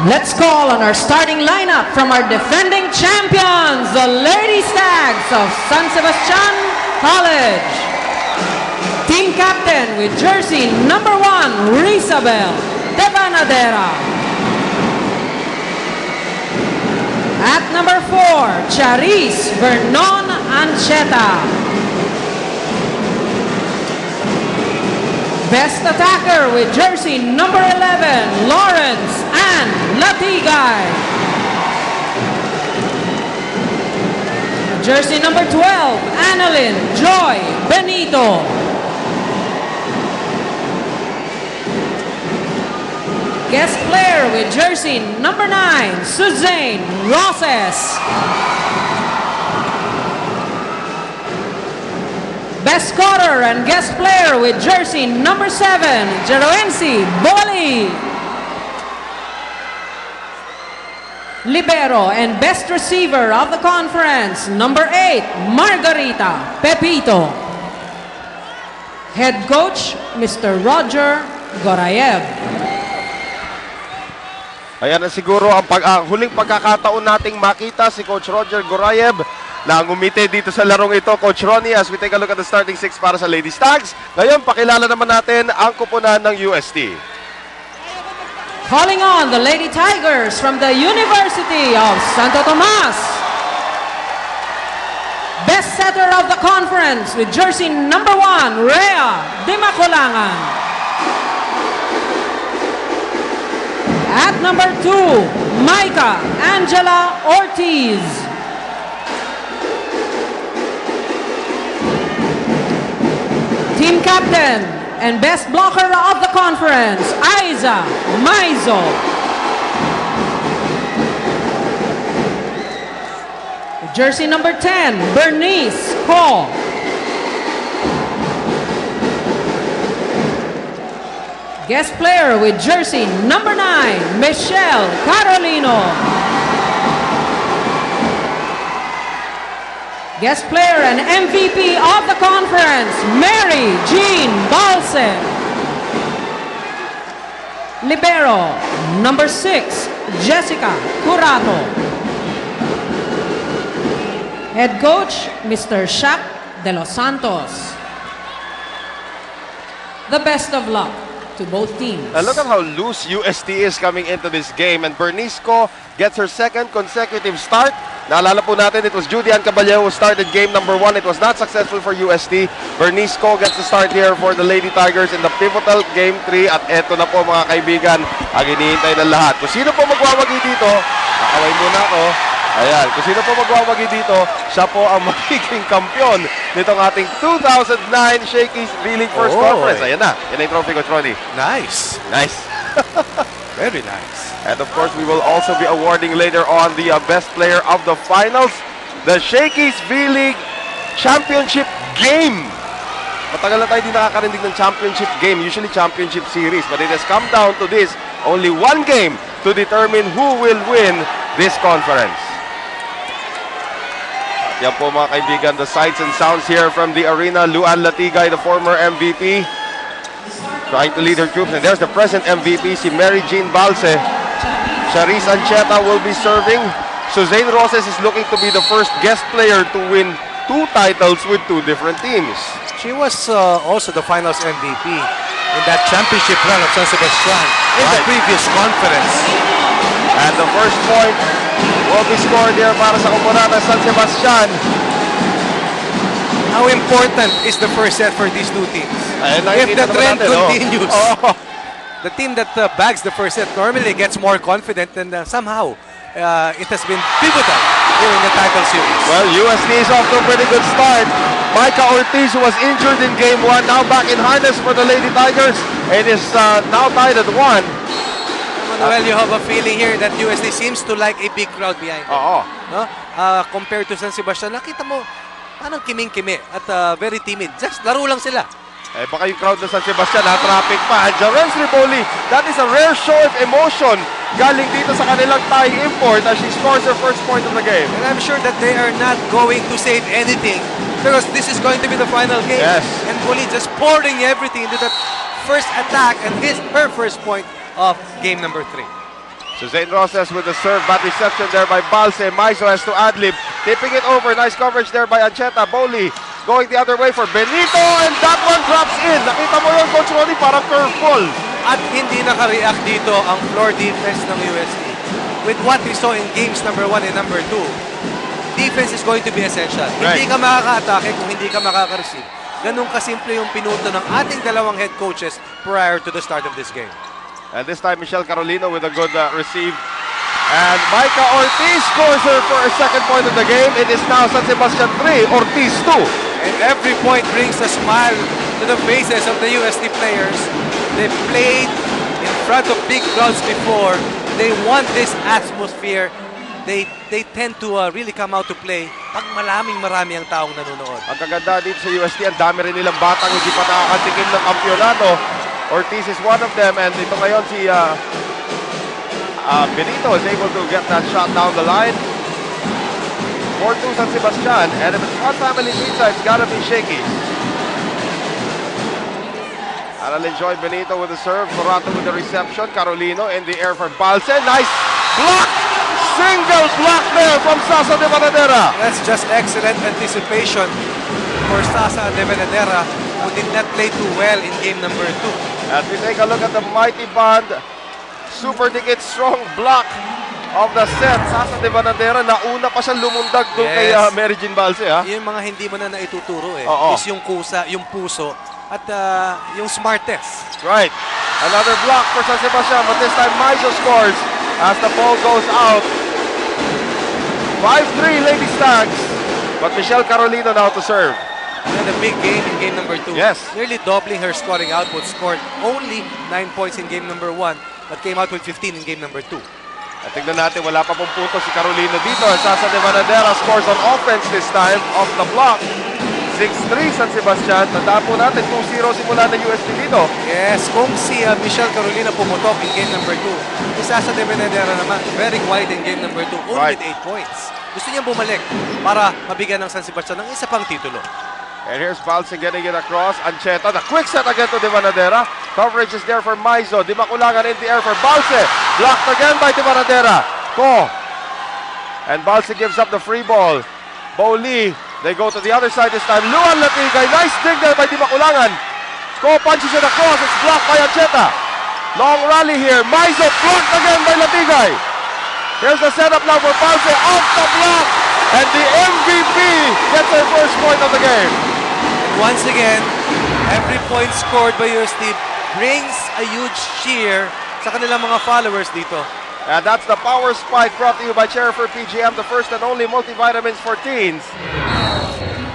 Let's call on our starting lineup from our defending champions, the Lady Stags of San Sebastian College. Team captain with jersey number 1, Rizabel Devanadera. At number 4, Charis Vernon Ancheta. Best attacker with jersey number 11, Lawrence Ann Latigay. Jersey number 12, Annalyn Joy Benito. Guest player with jersey number 9, Suzanne Roses. Best scorer and guest player with jersey number 7, Jeroensi Boli. Libero and best receiver of the conference, number 8, Margarita Pepito. Head coach, Mr. Roger Gorayev. Ayan na siguro ang huling pagkakataon nating makita si Coach Roger Gorayev na ngumiti dito sa larong ito. Coach Ronnie, as we take a look at the starting 6 para sa Lady Stags. Ngayon, pakilala naman natin ang kupunan ng UST. Calling on the Lady Tigers from the University of Santo Tomas. Best setter of the conference with jersey number 1, Rhea Dimacolangan. At number 2, Micah Angela Ortiz. Team captain and best blocker of the conference, Aiza Maizo. Jersey number 10, Bernice Ko. Guest player with jersey number 9, Michelle Carolino. Guest player and MVP of the conference, Mary Jean Balse. Libero, number 6, Jessica Curato. Head coach, Mr. Shaq De Los Santos. The best of luck to both teams. Now look at how loose UST is coming into this game, and Bernice Ko gets her second consecutive start. Naalala po natin, it was Judy Ann Caballero who started game number 1. It was not successful for UST. Bernice Ko gets the start here for the Lady Tigers in the pivotal game 3. At eto na po mga kaibigan, ang hinihintay ng lahat. Kung sino po magwawagi dito, kakaway muna ako. Ayan, kung sino po magwawagi dito, siya po ang magiging kampiyon nitong ating 2009 Shakey's V-League First Conference. Ayan na, yan ang trophy, Coach Ronnie. Nice. Nice. Very nice. And of course, we will also be awarding later on the best player of the finals, the Shakey's V-League Championship Game. Matagal na tayo di nakakarinig ng championship game, usually championship series, but it has come down to this, only one game to determine who will win this conference. Yan po mga kaibigan, the sights and sounds here from the arena. Luan Latigay, the former MVP, trying to lead her troops. And there's the present MVP, si Mary Jean Balse. Charis Ancheta will be serving. Suzanne Roses is looking to be the first guest player to win 2 titles with 2 different teams. She was also the finals MVP in that championship run of San Sebastian in the previous conference. And the first point will be scored here para sa komunidad ng San Sebastian. How important is the first set for these 2 teams? If the trend continues, the team that bags the first set normally gets more confident, and somehow it has been pivotal here in the title series. Well, UST is off to a pretty good start. Micah Ortiz, who was injured in game 1, now back in harness for the Lady Tigers, and is now tied at 1. Well, you have a feeling here that UST seems to like a big crowd behind them. No? Compared to San Sebastian, nakita mo, parang kiming-kimi at very timid. Just laro lang sila. Eh, baka yung crowd ng San Sebastian, traffic pa. Jeroensi Boli, that is a rare show of emotion galing dito sa kanilang Thai import as she scores her first point of the game. And I'm sure that they are not going to save anything because this is going to be the final game. Yes. And Boli just pouring everything into that first attack and her first point of game number 3. Suzanne Roses with the serve, bad reception there by Balse. Maizo has to ad-lib, tipping it over. Nice coverage there by Ancheta. Bowley going the other way for Benito, and that one drops in. Nakita mo yun, Coach Ronnie, parang curveball. At hindi naka-react dito ang floor defense ng UST. With what we saw in games number 1 and number 2, defense is going to be essential. Right. Hindi ka makaka-atake kung hindi ka makaka-receive. Ganun kasimple yung pinuto ng ating dalawang head coaches prior to the start of this game. And this time, Michelle Carolino with a good receive. And Micah Ortiz scores her for a second point of the game. It is now San Sebastian 3, Ortiz 2. And every point brings a smile to the faces of the UST players. They played in front of big crowds before. They want this atmosphere. They tend to really come out to play pag marami ang taong nanonood. Ang kaganda dito sa UST, ang dami rin nilang batang hindi pa nakakatikim ng kampyonato. Ortiz is one of them, and ito ngayon si Benito is able to get that shot down the line. 4-2 San Sebastian, and if it's one family pizza, it's gotta be shaky. I'll enjoy Benito with the serve, Morato with the reception, Carolino in the air for Balse. Nice block! Single block there from Sasa de Banadera. That's just excellent anticipation for Sasa de Banadera, who did not play too well in game number 2. As we take a look at the mighty band, super dikit strong block of the set. Sasa de Banadera, nauna pa siyang lumundag doon kay Mary Jean Balse. Yung mga hindi mo na naituturo Oo. is yung kusa, yung puso, at yung smartest. Right. Another block for San Sebastian, but this time Maizo scores as the ball goes out. 5-3 Lady Stags, but Michelle Carolino now to serve. And a big game in game number 2. Yes. Nearly doubling her scoring output. Scored only 9 points in game number 1, but came out with 15 in game number 2. At tingnan natin, wala pa pong punto si Carolino dito. Sasa de Banadera scores on offense this time off the block. 6-3 San Sebastian. Tandaan po natin, 2-0 simula ng UST dito. Yes, kung si Michelle Carolina pumutok in game number 2, si Sasa de Benedera naman, very quiet in game number 2, only Right. with 8 points. Gusto niyang bumalik para mabigyan ng San Sebastian ng isa pang titulo. And here's Balse getting it across. Ancheta, the quick set again to De Banadera. Coverage is there for Maizo. Di Makulangan in the air for Balse. Blocked again by De Banadera. Ko. And Balse gives up the free ball. Bowley, they go to the other side this time. Luan Latigay, nice dig there by Di Makulangan. Ko punches it across. It's blocked by Ancheta. Long rally here. Maizo blocked again by Latigay. Here's the setup now for Balse. Off the block. And the MVP gets her first point of the game. Once again, every point scored by UST brings a huge cheer sa kanilang mga followers dito. And that's the Power Spike brought to you by Cherry PGM, the first and only multivitamins for teens.